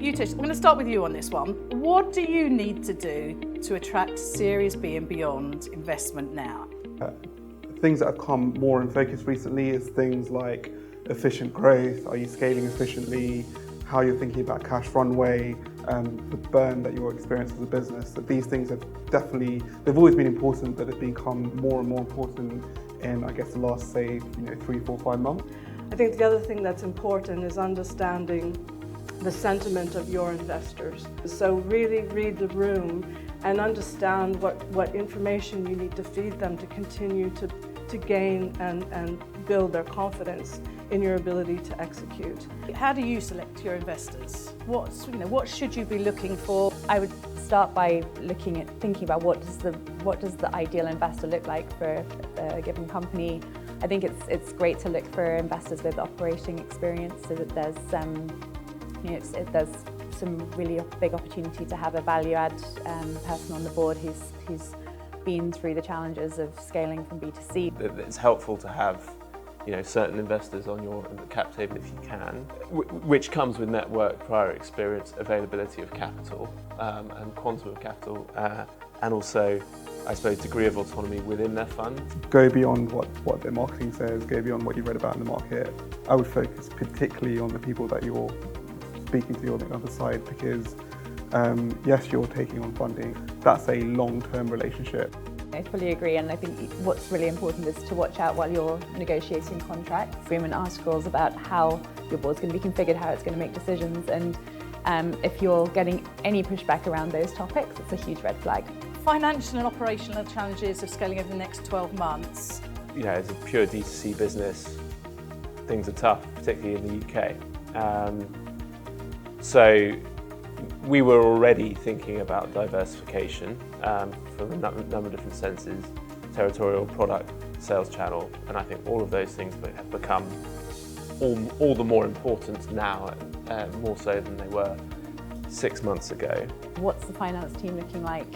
Uthish, I'm going to start with you on this one. What do you need to do to attract Series B and beyond investment now? Things that have come more in focus recently is things like efficient growth. Are you scaling efficiently? How you're thinking about cash runway, the burn that you're experiencing as a business. That these things have definitely, they've always been important, but they've become more and more important in, I guess, the last, say, 3, 4, 5 months. I think the other thing that's important is understanding the sentiment of your investors. So really read the room and understand what information you need to feed them to continue to gain and build their confidence in your ability to execute. How do you select your investors? What should you be looking for? I would start by thinking about what does the ideal investor look like for a given company. I think it's great to look for investors with operating experience, so that there's there's some really big opportunity to have a value-add person on the board who's been through the challenges of scaling from B to C. It's helpful to have certain investors on your cap table if you can, which comes with network, prior experience, availability of capital and quantum of capital, and also, I suppose, degree of autonomy within their fund. Go beyond what their marketing says, go beyond what you've read about in the market. I would focus particularly on the people that you're speaking to on the other side, because yes, you're taking on funding. That's a long-term relationship. I fully agree, and I think what's really important is to watch out while you're negotiating contracts. Agreement articles about how your board's going to be configured, how it's going to make decisions, and if you're getting any pushback around those topics, it's a huge red flag. Financial and operational challenges of scaling over the next 12 months. As a pure D2C business, things are tough, particularly in the UK. So we were already thinking about diversification from a number of different senses, territorial, product, sales channel, and I think all of those things have become all the more important now, more so than they were 6 months ago. What's the finance team looking like?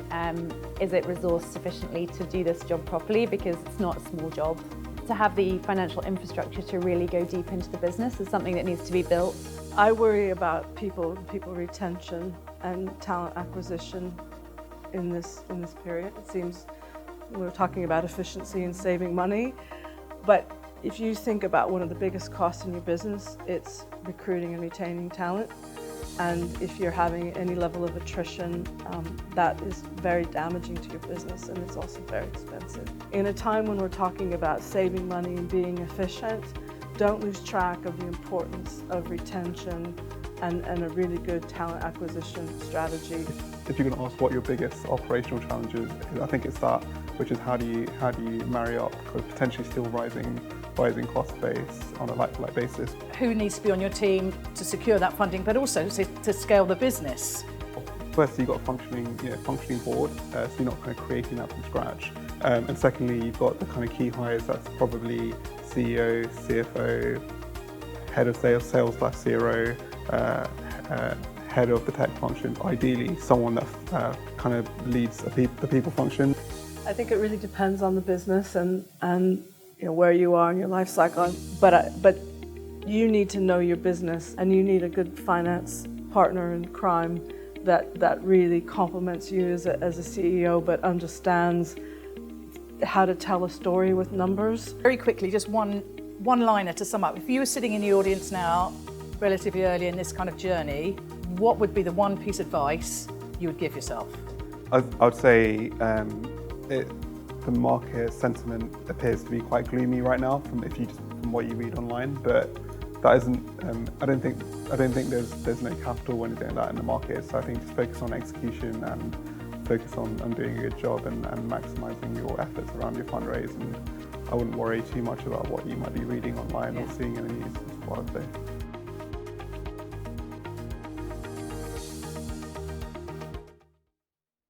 Is it resourced sufficiently to do this job properly? Because it's not a small job. To have the financial infrastructure to really go deep into the business is something that needs to be built. I worry about people retention and talent acquisition in this period. It seems we're talking about efficiency and saving money, but if you think about one of the biggest costs in your business, it's recruiting and retaining talent. And if you're having any level of attrition, that is very damaging to your business, and it's also very expensive. In a time when we're talking about saving money and being efficient, don't lose track of the importance of retention and a really good talent acquisition strategy. If you're going to ask what your biggest operational challenge is, I think it's that, which is how do you marry up with potentially still rising cost base on a like-for-like basis. Who needs to be on your team to secure that funding, but also to scale the business? Firstly, you've got a functioning board, so you're not kind of creating that from scratch. And secondly, you've got the kind of key hires. That's probably CEO, CFO, head of sales/CRO, head of the tech function. Ideally, someone that kind of leads the people function. I think it really depends on the business and where you are in your life cycle. But you need to know your business, and you need a good finance partner in crime that really complements you as a CEO, but understands how to tell a story with numbers. Very quickly, just one-liner to sum up. If you were sitting in the audience now, relatively early in this kind of journey, what would be the one piece of advice you would give yourself? I would say the market sentiment appears to be quite gloomy right now from what you read online, but that isn't. I don't think there's no capital or anything like that in the market. So I think just focus on execution and focus on doing a good job and maximising your efforts around your fundraise. And I wouldn't worry too much about what you might be reading online or seeing in the news. Is what I'd say.